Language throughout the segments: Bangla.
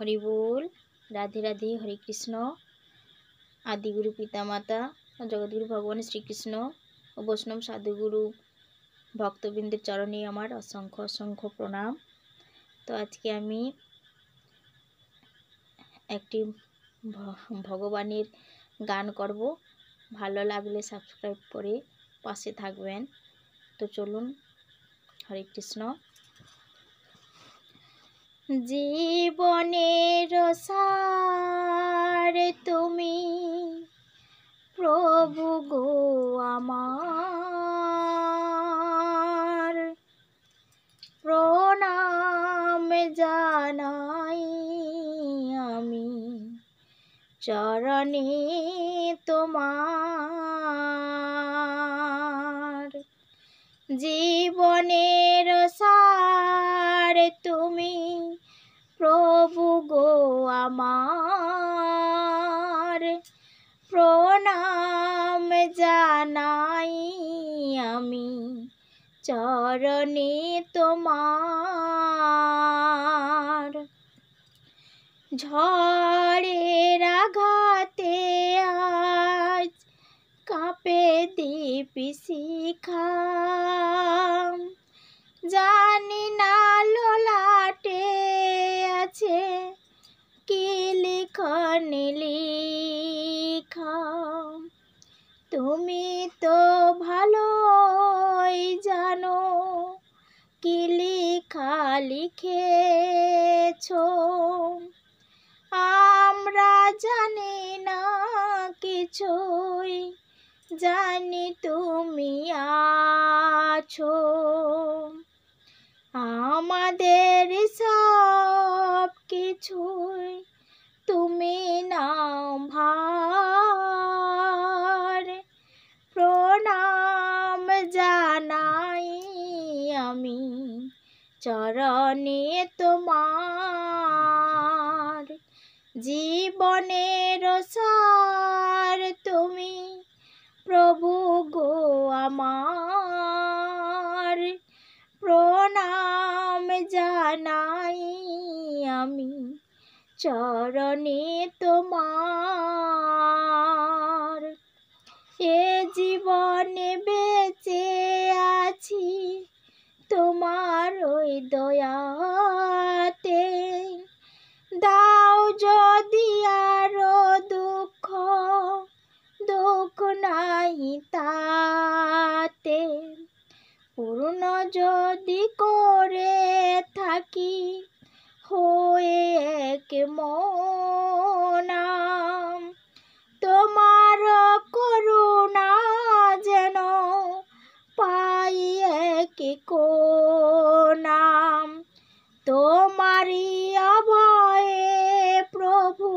হরি বল। রাধে রাধে। হরে কৃষ্ণ। আদিগুরু পিতামাতা জগৎগুরু ভগবান শ্রীকৃষ্ণ ও বৈষ্ণব সাধুগুরু ভক্তবৃন্দের চরণে আমার অসংখ্য অসংখ্য প্রণাম। তো আজকে আমি একটি ভগবানের গান করব। ভালো লাগলে সাবস্ক্রাইব করে পাশে থাকবেন। তো চলুন, হরে কৃষ্ণ। জীবনের সার তুমি প্রভু গো আমার, প্রণাম জানাই আমি চরণে তোমার। জীবনের সার তুমি প্রভু গো আমার, প্রণাম জানাই আমি চরণে তোমার। ঝড়ের আঘাতে আজ কাঁপে দীপি শিখা, জানি না ললাটে আছে কি লিখনি লিখা। তুমি তো ভালোই জানো কি লিখা লিখেছো, আমরা জানি না কিছুই, জানি তুমি আছো। আমাদের সব কিছুই তুমি নাও ভার, প্রণাম জানাই আমি চরণে তোমার। জীবনের সার তুমি প্রভু গো আমার, প্রণাম জানাই আমি চরণে তোমার। এ জীবনে বেঁচে আছি তোমার ওই দয়াতে, দাও যদি আরো দুঃখ, দুঃখ নাই তাতে, পূর্ণ যদি করে থাকি হয়ে এক মনাম। তোমার করুণা যেন পাই এক নাম, তোমারই অভয়ে প্রভু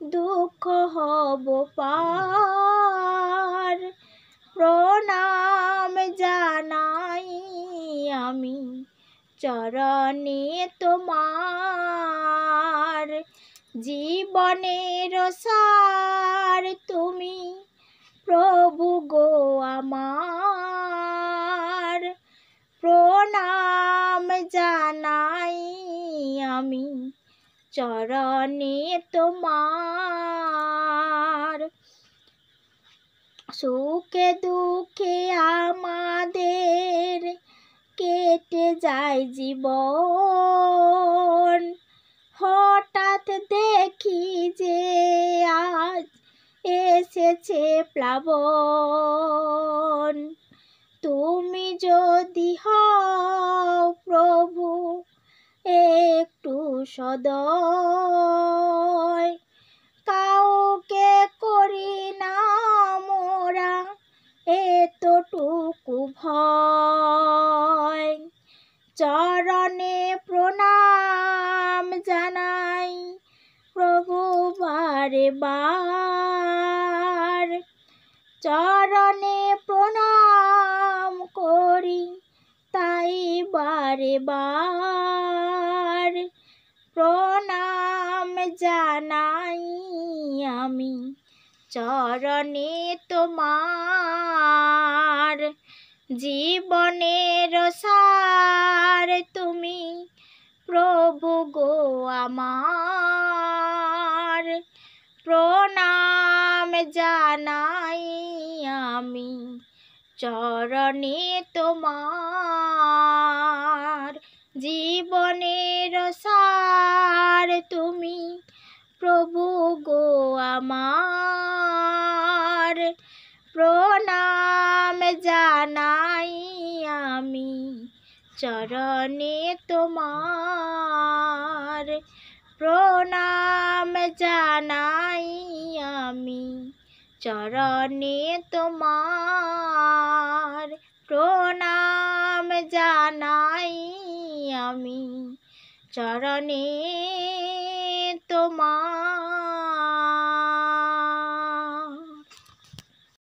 দুঃখ হব পার, প্রণাম জানাই আমি চরণে তোমার। জীবনের সার তুমি প্রভু গো আমার, প্রণাম জানাই আমি চরণে তোমার। সুখে দুঃখে আমাদের কেটে যায় জীবন, হঠাৎ দেখি যে আজ এসেছে প্লাবন। তুমি যদি হও প্রভু একটু সদয়, কাউকে করি না মোরা এতটুকু ভয়। চরণে প্রণাম জানাই প্রভু বারে বার, চরণে প্রণাম করি তাই বারে বার, প্রণাম জানাই আমি চরণে তোমার। জীবনের সার তুমি প্রভু গো আমার, জানাই আমি চরণে তোমার। জীবনের সার তুমি প্রভু গো আমার, প্রণাম জানাই আমি চরণে তোমার। প্রণাম জানাই আমি চরণে তোমার। প্রণাম জানাই আমি চরণে তোমার।